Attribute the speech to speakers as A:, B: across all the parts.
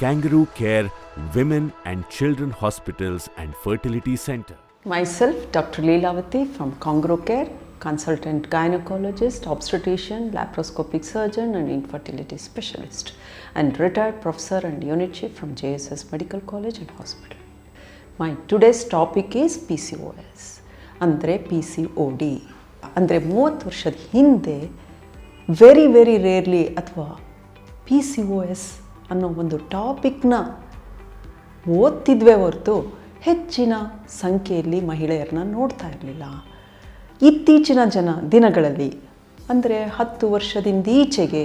A: Kangaroo Care Women and Children Hospitals and Fertility Center.
B: Myself, Dr. Leelavati from Kangaroo Care, consultant gynecologist, obstetrician, laparoscopic surgeon and infertility specialist, and retired professor and unit chief from JSS Medical College and Hospital. My today's topic is PCOS, ಅಂದರೆ PCOD. ಅಂದರೆ 30 ವರ್ಷದ ಹಿಂದೆ very rarely ಅಥವಾ PCOS ಅನ್ನೋ ಒಂದು ಟಾಪಿಕ್ನ ಓದ್ತಿದ್ವೇ ಹೊರತು ಹೆಚ್ಚಿನ ಸಂಖ್ಯೆಯಲ್ಲಿ ಮಹಿಳೆಯರನ್ನ ನೋಡ್ತಾ ಇರಲಿಲ್ಲ. ಇತ್ತೀಚಿನ ದಿನಗಳಲ್ಲಿ ಅಂದರೆ 10 ವರ್ಷದಿಂದ ಈಚೆಗೆ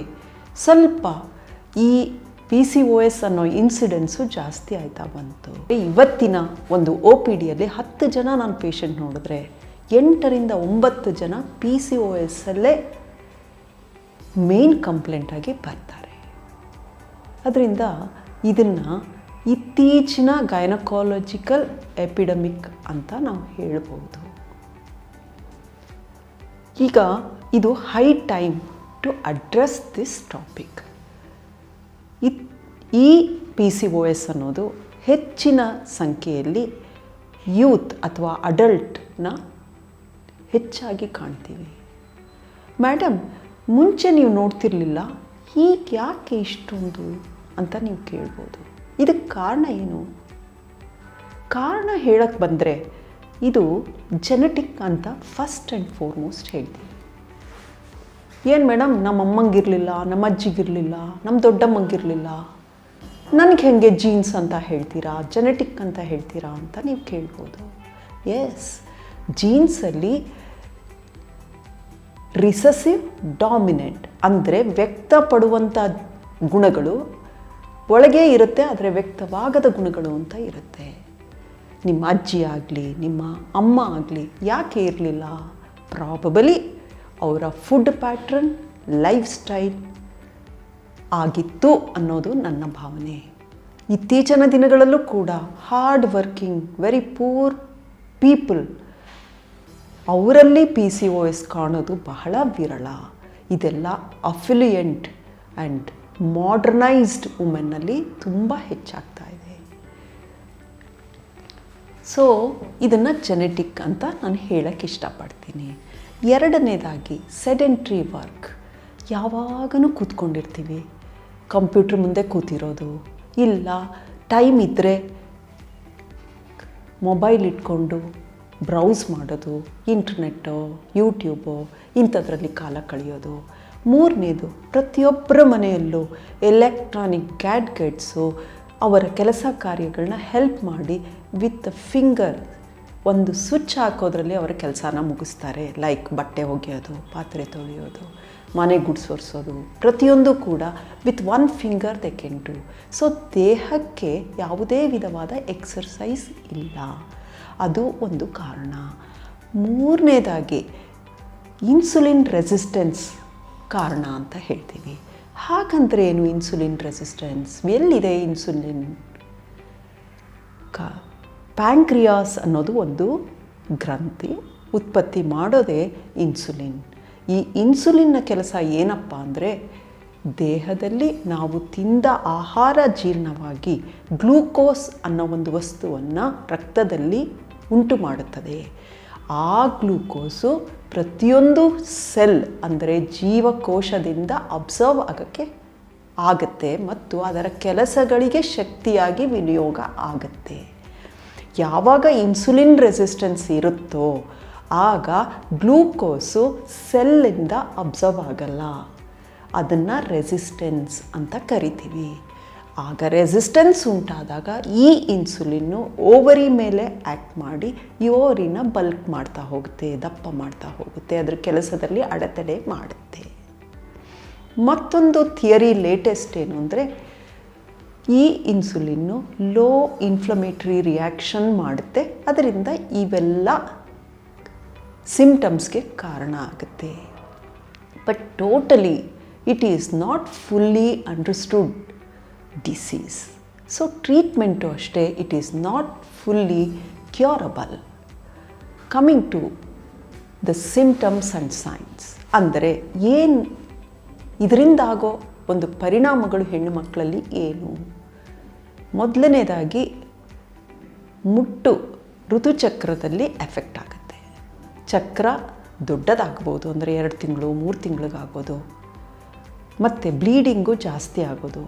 B: ಸ್ವಲ್ಪ ಈ PCOS ಅನ್ನೋ ಇನ್ಸಿಡೆನ್ಸು ಜಾಸ್ತಿ ಆಯ್ತಾ ಬಂತು. ಇವತ್ತಿನ ಒಂದು OPDಯಲ್ಲಿ 10 ಜನ ನಾನು ಪೇಷಂಟ್ ನೋಡಿದ್ರೆ 8 ರಿಂದ 9 ಜನ PCOS ಅಲ್ಲೇ ಮೇನ್ ಕಂಪ್ಲೇಂಟ್ ಆಗಿ ಬರ್ತಾರೆ. ಅದರಿಂದ ಇದನ್ನು ಇತ್ತೀಚಿನ ಗೈನಕಾಲಜಿಕಲ್ ಎಪಿಡೆಮಿಕ್ ಅಂತ ನಾವು ಹೇಳ್ಬೋದು. ಈಗ ಇದು high time to address this topic. ಈ PCOS ಅನ್ನೋದು ಹೆಚ್ಚಿನ ಸಂಖ್ಯೆಯಲ್ಲಿ ಯೂತ್ ಅಥವಾ ಅಡಲ್ಟ್ನ ಹೆಚ್ಚಾಗಿ ಕಾಣ್ತೀವಿ. ಮೇಡಮ್, ಮುಂಚೆ ನೀವು ನೋಡ್ತಿರ್ಲಿಲ್ಲ, ಈಗ ಯಾಕೆ ಇಷ್ಟೊಂದು ಅಂತ ನೀವು ಕೇಳ್ಬೋದು. ಇದಕ್ಕೆ ಕಾರಣ ಏನು? ಕಾರಣ ಹೇಳಕ್ಕೆ ಬಂದರೆ ಇದು ಜೆನೆಟಿಕ್ ಅಂತ ಫಸ್ಟ್ ಆ್ಯಂಡ್ ಫಾರ್ಮೋಸ್ಟ್ ಹೇಳ್ತೀವಿ. ಏನು ಮೇಡಮ್, ನಮ್ಮ ಅಮ್ಮಂಗಿರಲಿಲ್ಲ, ನಮ್ಮ ಅಜ್ಜಿಗಿರಲಿಲ್ಲ, ನಮ್ಮ ದೊಡ್ಡಮ್ಮಂಗಿರಲಿಲ್ಲ, ನನಗೆ ಹೇಗೆ ಜೀನ್ಸ್ ಅಂತ ಹೇಳ್ತೀರಾ, ಜೆನೆಟಿಕ್ ಅಂತ ಹೇಳ್ತೀರಾ ಅಂತ ನೀವು ಕೇಳ್ಬೋದು. ಎಸ್, ಜೀನ್ಸಲ್ಲಿ ರಿಸೆಸಿವ್ ಡಾಮಿನೆಂಟ್ ಅಂದರೆ ವ್ಯಕ್ತಪಡುವಂಥ ಗುಣಗಳು ಒಳಗೆ ಇರುತ್ತೆ, ಆದರೆ ವ್ಯಕ್ತವಾಗದ ಗುಣಗಳು ಅಂತ ಇರುತ್ತೆ. ನಿಮ್ಮ ಅಜ್ಜಿ ಆಗಲಿ, ನಿಮ್ಮ ಅಮ್ಮ ಆಗಲಿ ಯಾಕೆ ಇರಲಿಲ್ಲ? ಪ್ರಾಬಬಲಿ ಅವರ ಫುಡ್ ಪ್ಯಾಟ್ರನ್, ಲೈಫ್ ಸ್ಟೈಲ್ ಆಗಿತ್ತು ಅನ್ನೋದು ನನ್ನ ಭಾವನೆ. ಇತ್ತೀಚಿನ ದಿನಗಳಲ್ಲೂ ಕೂಡ hard working very poor people ಅವರಲ್ಲಿ PCOS ಕಾಣೋದು ಬಹಳ ವಿರಳ. ಇದೆಲ್ಲ ಅಫಿಲಿಯೆಂಟ್ ಆ್ಯಂಡ್ ಮಾಡರ್ನೈಸ್ಡ್ ವುಮೆನ್ನಲ್ಲಿ ತುಂಬ ಹೆಚ್ಚಾಗ್ತಾ ಇದೆ. ಸೊ ಇದನ್ನು ಜೆನೆಟಿಕ್ ಅಂತ ನಾನು ಹೇಳಕ್ಕೆ ಇಷ್ಟಪಡ್ತೀನಿ. ಎರಡನೇದಾಗಿ ಸೆಡೆಂಟ್ರಿ ವರ್ಕ್. ಯಾವಾಗಲೂ ಕೂತ್ಕೊಂಡಿರ್ತೀವಿ, ಕಂಪ್ಯೂಟ್ರ್ ಮುಂದೆ ಕೂತಿರೋದು, ಇಲ್ಲ ಟೈಮ್ ಇದ್ದರೆ ಮೊಬೈಲ್ ಇಟ್ಕೊಂಡು ಬ್ರೌಸ್ ಮಾಡೋದು, ಇಂಟರ್ನೆಟ್ಟೋ ಯೂಟ್ಯೂಬೋ ಇಂಥದ್ರಲ್ಲಿ ಕಾಲ ಕಳೆಯೋದು. ಮೂರನೇದು, ಪ್ರತಿಯೊಬ್ಬರ ಮನೆಯಲ್ಲೂ ಎಲೆಕ್ಟ್ರಾನಿಕ್ ಗ್ಯಾಡ್ಗೆಟ್ಸು ಅವರ ಕೆಲಸ ಕಾರ್ಯಗಳನ್ನ ಹೆಲ್ಪ್ ಮಾಡಿ ವಿತ್ ಫಿಂಗರ್ ಒಂದು ಸ್ವಿಚ್ ಹಾಕೋದ್ರಲ್ಲಿ ಅವರ ಕೆಲಸನ ಮುಗಿಸ್ತಾರೆ. ಲೈಕ್ ಬಟ್ಟೆ ಒಗೆಯೋದು, ಪಾತ್ರೆ ತೊಳೆಯೋದು, ಮನೆ ಗುಡಿಸೋರ್ಸೋದು, ಪ್ರತಿಯೊಂದು ಕೂಡ with one finger they can do. So ದೇಹಕ್ಕೆ ಯಾವುದೇ ವಿಧವಾದ ಎಕ್ಸರ್ಸೈಸ್ ಇಲ್ಲ, ಅದು ಒಂದು ಕಾರಣ. ಮೂರನೇದಾಗಿ ಇನ್ಸುಲಿನ್ ರೆಸಿಸ್ಟೆನ್ಸ್ ಕಾರಣ ಅಂತ ಹೇಳ್ತೀವಿ. ಹಾಗಂದ್ರೆ ಏನು ಇನ್ಸುಲಿನ್ ರೆಸಿಸ್ಟೆನ್ಸ್? ಎಲ್ಲಿದೆ ಇನ್ಸುಲಿನ್? ಪ್ಯಾಂಕ್ರಿಯಾಸ್ ಅನ್ನೋದು ಒಂದು ಗ್ರಂಥಿ, ಉತ್ಪತ್ತಿ ಮಾಡೋದೇ ಇನ್ಸುಲಿನ್. ಈ ಇನ್ಸುಲಿನ್ನ ಕೆಲಸ ಏನಪ್ಪ ಅಂದರೆ ದೇಹದಲ್ಲಿ ನಾವು ತಿಂದ ಆಹಾರ ಜೀರ್ಣವಾಗಿ ಗ್ಲೂಕೋಸ್ ಅನ್ನೋ ಒಂದು ವಸ್ತುವನ್ನು ರಕ್ತದಲ್ಲಿ ಉಂಟು ಮಾಡುತ್ತದೆ. ಆ ಗ್ಲೂಕೋಸು ಪ್ರತಿಯೊಂದು ಸೆಲ್ ಅಂದರೆ ಜೀವಕೋಶದಿಂದ ಅಬ್ಸರ್ವ್ ಆಗುತ್ತೆ ಮತ್ತು ಅದರ ಕೆಲಸಗಳಿಗೆ ಶಕ್ತಿಯಾಗಿ ವಿನಿಯೋಗ ಆಗುತ್ತೆ. ಯಾವಾಗ ಇನ್ಸುಲಿನ್ ರೆಸಿಸ್ಟೆನ್ಸ್ ಇರುತ್ತೋ ಆಗ ಗ್ಲೂಕೋಸು ಸೆಲ್ಲಿಂದ ಅಬ್ಸರ್ವ್ ಆಗಲ್ಲ. ಅದನ್ನು ರೆಸಿಸ್ಟೆನ್ಸ್ ಅಂತ ಕರಿತೀವಿ. ಆಗ ರೆಸಿಸ್ಟೆನ್ಸ್ ಉಂಟಾದಾಗ ಈ ಇನ್ಸುಲಿನ್ನು ಓವರಿ ಮೇಲೆ ಆ್ಯಕ್ಟ್ ಮಾಡಿ ಈ ಓವರಿನ ಬಲ್ಕ್ ಮಾಡ್ತಾ ಹೋಗುತ್ತೆ, ದಪ್ಪ ಮಾಡ್ತಾ ಹೋಗುತ್ತೆ, ಅದರ ಕೆಲಸದಲ್ಲಿ ಅಡೆತಡೆ ಮಾಡುತ್ತೆ. ಮತ್ತೊಂದು ಥಿಯರಿ ಲೇಟೆಸ್ಟ್ ಏನು ಅಂದರೆ ಈ ಇನ್ಸುಲಿನ್ನು ಲೋ ಇನ್ಫ್ಲಮೇಟರಿ ರಿಯಾಕ್ಷನ್ ಮಾಡುತ್ತೆ, ಅದರಿಂದ ಇವೆಲ್ಲ ಸಿಂಪ್ಟಮ್ಸ್ಗೆ ಕಾರಣ ಆಗುತ್ತೆ. But totally it is not fully understood disease. So treatment ಅಷ್ಟೇ, it is not fully curable. Coming to the symptoms and signs ಅಂದರೆ ಇದರಿಂದಾಗೋ ಒಂದು ಪರಿಣಾಮಗಳು ಹೆಣ್ಣು ಮಕ್ಕಳಲ್ಲಿ ಏನು? ಮೊದಲನೇದಾಗಿ ಮುಟ್ಟು ಋತುಚಕ್ರದಲ್ಲಿ ಎಫೆಕ್ಟ್ ಆಗುತ್ತೆ. ಚಕ್ರ ದೊಡ್ಡದಾಗ್ಬೋದು, ಅಂದರೆ 2 ತಿಂಗಳು 3 ತಿಂಗಳಿಗಾಗೋದು. ಮತ್ತು ಬ್ಲೀಡಿಂಗು ಜಾಸ್ತಿ ಆಗೋದು,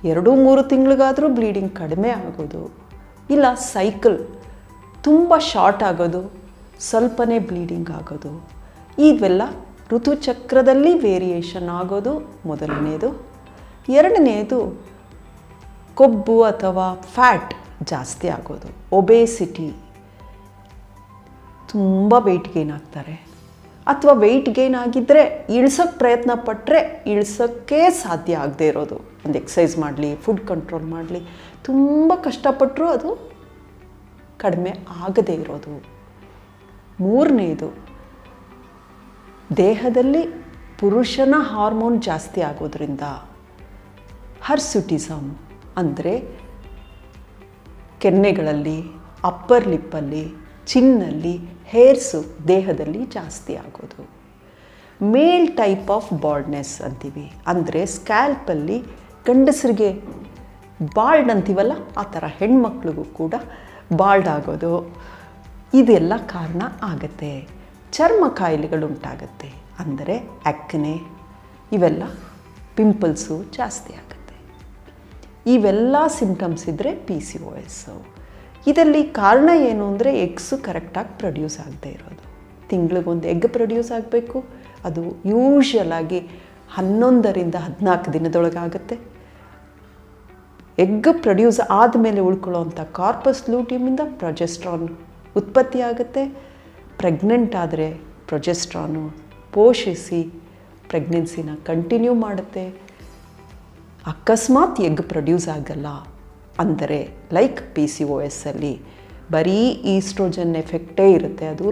B: 2-3 ತಿಂಗಳಿಗಾದರೂ ಬ್ಲೀಡಿಂಗ್ ಕಡಿಮೆ ಆಗೋದು, ಇಲ್ಲ ಸೈಕಲ್ ತುಂಬ ಶಾರ್ಟ್ ಆಗೋದು, ಸ್ವಲ್ಪನೇ ಬ್ಲೀಡಿಂಗ್ ಆಗೋದು. ಇವೆಲ್ಲ ಋತುಚಕ್ರದಲ್ಲಿ ವೇರಿಯೇಷನ್ ಆಗೋದು ಮೊದಲನೇದು. ಎರಡನೇದು ಕೊಬ್ಬು ಅಥವಾ ಫ್ಯಾಟ್ ಜಾಸ್ತಿ ಆಗೋದು, ಒಬೇಸಿಟಿ. ತುಂಬ ವೆಯ್ಟ್ ಗೇನ್ ಆಗ್ತಾರೆ, ಅಥವಾ ವೆಯ್ಟ್ ಗೇನ್ ಆಗಿದ್ದರೆ ಇಳ್ಸೋಕ್ಕೆ ಪ್ರಯತ್ನ ಪಟ್ಟರೆ ಇಳ್ಸೋಕ್ಕೆ ಸಾಧ್ಯ ಆಗದೆ ಇರೋದು. ಒಂದು ಎಕ್ಸಸೈಸ್ ಮಾಡಲಿ, ಫುಡ್ ಕಂಟ್ರೋಲ್ ಮಾಡಲಿ, ತುಂಬ ಕಷ್ಟಪಟ್ಟರೂ ಅದು ಕಡಿಮೆ ಆಗದೇ ಇರೋದು. ಮೂರನೇದು ದೇಹದಲ್ಲಿ ಪುರುಷನ ಹಾರ್ಮೋನ್ ಜಾಸ್ತಿ ಆಗೋದ್ರಿಂದ ಹರ್ಸುಟಿಸಮ್, ಅಂದರೆ ಕೆನ್ನೆಗಳಲ್ಲಿ, ಅಪ್ಪರ್ ಲಿಪ್ಪಲ್ಲಿ, ಚಿನ್ನಲ್ಲಿ ಹೇರ್ಸು ದೇಹದಲ್ಲಿ ಜಾಸ್ತಿ ಆಗೋದು. ಮೇಲ್ ಟೈಪ್ ಆಫ್ ಬಾಲ್ಡ್ನೆಸ್ ಅಂತೀವಿ, ಅಂದರೆ ಸ್ಕ್ಯಾಲ್ಪಲ್ಲಿ ಗಂಡಸರಿಗೆ ಬಾಲ್ಡ್ ಅಂತೀವಲ್ಲ ಆ ಥರ ಹೆಣ್ಮಕ್ಳಿಗೂ ಕೂಡ ಬಾಲ್ಡ್ ಆಗೋದು. ಇದೆಲ್ಲ ಕಾರಣ ಆಗುತ್ತೆ. ಚರ್ಮ ಕಾಯಿಲೆಗಳುಂಟಾಗುತ್ತೆ, ಅಂದರೆ ಆ್ಯಕ್ನೆ, ಇವೆಲ್ಲ ಪಿಂಪಲ್ಸು ಜಾಸ್ತಿ ಆಗುತ್ತೆ. ಇವೆಲ್ಲ ಸಿಂಪ್ಟಮ್ಸ್ ಇದ್ದರೆ PCOS. ಇದರಲ್ಲಿ ಕಾರಣ ಏನು ಅಂದರೆ ಎಗ್ಸು ಕರೆಕ್ಟಾಗಿ ಪ್ರೊಡ್ಯೂಸ್ ಆಗದೆ ಇರೋದು. ತಿಂಗಳಿಗೊಂದು ಎಗ್ ಪ್ರೊಡ್ಯೂಸ್ ಆಗಬೇಕು, ಅದು ಯೂಶ್ವಲಾಗಿ 11ರಿಂದ 14 ದಿನದೊಳಗಾಗುತ್ತೆ. ಎಗ್ ಪ್ರೊಡ್ಯೂಸ್ ಆದಮೇಲೆ ಉಳ್ಕೊಳ್ಳೋವಂಥ ಕಾರ್ಪಸ್ ಲೂಟಿಯಮಿಂದ ಪ್ರೊಜೆಸ್ಟ್ರಾನ್ ಉತ್ಪತ್ತಿ ಆಗುತ್ತೆ. ಪ್ರೆಗ್ನೆಂಟ್ ಆದರೆ ಪ್ರೊಜೆಸ್ಟ್ರಾನು ಪೋಷಿಸಿ ಪ್ರೆಗ್ನೆನ್ಸಿನ ಕಂಟಿನ್ಯೂ ಮಾಡುತ್ತೆ. ಅಕಸ್ಮಾತ್ ಎಗ್ ಪ್ರೊಡ್ಯೂಸ್ ಆಗಲ್ಲ ಅಂದರೆ ಲೈಕ್ PCOS ಅಲ್ಲಿ ಬರೀ ಈಸ್ಟ್ರೋಜನ್ ಎಫೆಕ್ಟೇ ಇರುತ್ತೆ, ಅದು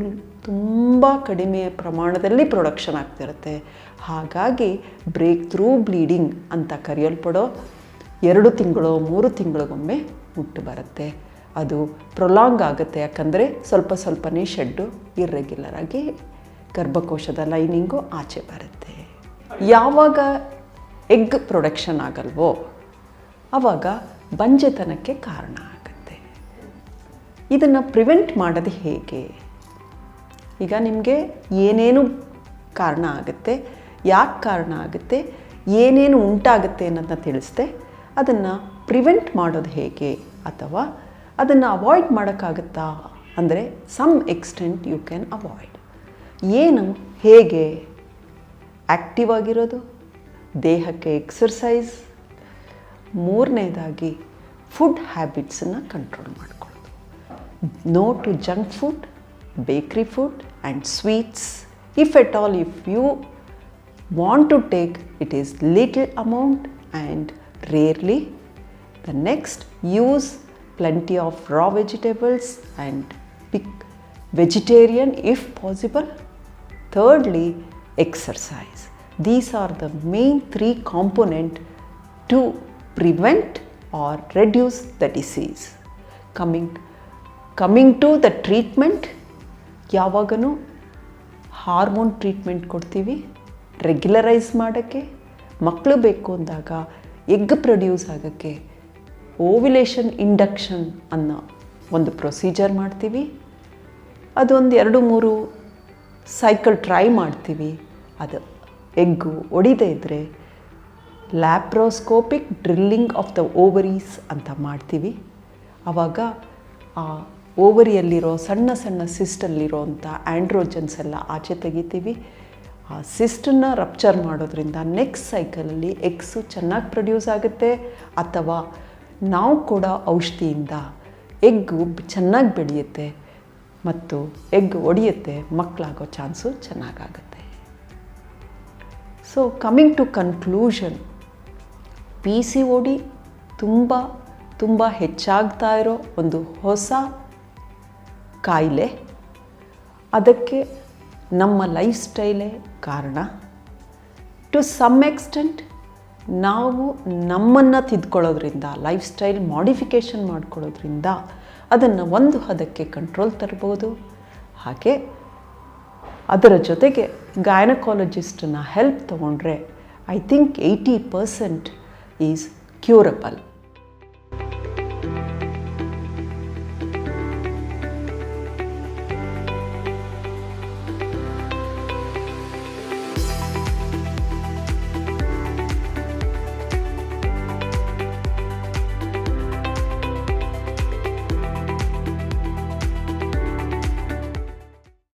B: ತುಂಬ ಕಡಿಮೆ ಪ್ರಮಾಣದಲ್ಲಿ ಪ್ರೊಡಕ್ಷನ್ ಆಗ್ತಿರುತ್ತೆ. ಹಾಗಾಗಿ ಬ್ರೇಕ್ ಥ್ರೂ ಬ್ಲೀಡಿಂಗ್ ಅಂತ ಕರೆಯಲ್ಪಡೋ 2 ತಿಂಗಳು 3 ತಿಂಗಳಿಗೊಮ್ಮೆ ಮುಟ್ಟು ಬರುತ್ತೆ. ಅದು ಪ್ರೊಲಾಂಗ್ ಆಗುತ್ತೆ, ಯಾಕಂದರೆ ಸ್ವಲ್ಪನೇ ಶೆಡ್ಡು ಇರ್ರೆಗ್ಯುಲರ್ ಆಗಿ ಗರ್ಭಕೋಶದ ಲೈನಿಂಗು ಆಚೆ ಬರುತ್ತೆ. ಯಾವಾಗ ಎಗ್ ಪ್ರೊಡಕ್ಷನ್ ಆಗಲ್ವೋ ಆವಾಗ ಬಂಜೆತನಕ್ಕೆ ಕಾರಣ ಆಗುತ್ತೆ. ಇದನ್ನು ಪ್ರಿವೆಂಟ್ ಮಾಡೋದು ಹೇಗೆ? ಈಗ ನಿಮಗೆ ಏನೇನು ಕಾರಣ ಆಗುತ್ತೆ, ಯಾಕೆ ಕಾರಣ ಆಗುತ್ತೆ, ಏನೇನು ಉಂಟಾಗುತ್ತೆ ಅನ್ನೋದನ್ನ ತಿಳಿಸ್ದೆ. ಅದನ್ನು ಪ್ರಿವೆಂಟ್ ಮಾಡೋದು ಹೇಗೆ ಅಥವಾ ಅದನ್ನು ಅವಾಯ್ಡ್ ಮಾಡೋಕ್ಕಾಗುತ್ತಾ ಅಂದರೆ some extent you can avoid. ಏನು, ಹೇಗೆ? ಆ್ಯಕ್ಟಿವ್ ಆಗಿರೋದು, ದೇಹಕ್ಕೆ ಎಕ್ಸರ್ಸೈಸ್, ಮೂರನೇದಾಗಿ ಫುಡ್ ಹ್ಯಾಬಿಟ್ಸನ್ನು ಕಂಟ್ರೋಲ್ ಮಾಡ್ಕೊಳ್ಳೋದು. No to junk food, bakery food and sweets. If at all if you want to take, it is little amount and rarely. The next, use plenty of raw vegetables and pick vegetarian if possible. Thirdly, exercise. These are the main 3 components to prevent or reduce the disease. Coming to the treatment, ಯಾವಾಗನೂ hormone treatment ಕೊಡ್ತೀವಿ regularise ಮಾಡೋಕ್ಕೆ. ಮಕ್ಕಳು ಬೇಕು ಅಂದಾಗ egg produce ಆಗೋಕ್ಕೆ ovulation induction ಅನ್ನೋ ಒಂದು procedure ಮಾಡ್ತೀವಿ. ಅದೊಂದು 2-3 ಸೈಕಲ್ ಟ್ರೈ ಮಾಡ್ತೀವಿ. ಅದು ಎಗ್ಗು ಒಡಿದೇ ಇದ್ದರೆ laparoscopic drilling of the ovaries ಅಂತ ಮಾಡ್ತೀವಿ. ಆವಾಗ ಆ ಓವರಿಯಲ್ಲಿರೋ ಸಣ್ಣ ಸಿಸ್ಟಲ್ಲಿರೋವಂಥ ಆ್ಯಂಡ್ರೋಜನ್ಸ್ ಎಲ್ಲ ಆಚೆ ತೆಗಿತೀವಿ. ಆ ಸಿಸ್ಟನ್ನು ರಪ್ಚರ್ ಮಾಡೋದ್ರಿಂದ ನೆಕ್ಸ್ಟ್ ಸೈಕಲಲ್ಲಿ ಎಗ್ಸು ಚೆನ್ನಾಗಿ ಪ್ರೊಡ್ಯೂಸ್ ಆಗುತ್ತೆ. ಅಥವಾ ನಾವು ಕೊಡೋ ಔಷಧಿಯಿಂದ ಎಗ್ಗು ಚೆನ್ನಾಗಿ ಬೆಳೆಯುತ್ತೆ ಮತ್ತು ಎಗ್ ಒಡೆಯುತ್ತೆ, ಮಕ್ಕಳಾಗೋ ಚಾನ್ಸು ಚೆನ್ನಾಗಾಗುತ್ತೆ. So coming to conclusion, PCOD ತುಂಬ ಹೆಚ್ಚಾಗ್ತಾ ಇರೋ ಒಂದು ಹೊಸ ಕಾಯಿಲೆ. ಅದಕ್ಕೆ ನಮ್ಮ ಲೈಫ್ ಸ್ಟೈಲೇ ಕಾರಣ. ಟು ಸಮ್ ಎಕ್ಸ್ಟೆಂಟ್ ನಾವು ನಮ್ಮನ್ನು ತಿದ್ಕೊಳ್ಳೋದ್ರಿಂದ, ಲೈಫ್ ಸ್ಟೈಲ್ ಮಾಡಿಫಿಕೇಷನ್ ಮಾಡ್ಕೊಳ್ಳೋದ್ರಿಂದ ಅದನ್ನು ಒಂದು ಹದಕ್ಕೆ ಕಂಟ್ರೋಲ್ ತರ್ಬೋದು. ಹಾಗೆ ಅದರ ಜೊತೆಗೆ ಗೈನಕಾಲಜಿಸ್ಟನ್ನ ಹೆಲ್ಪ್ ತೊಗೊಂಡ್ರೆ ಐ ಥಿಂಕ್ 80% ಈಸ್ ಕ್ಯೂರಬಲ್.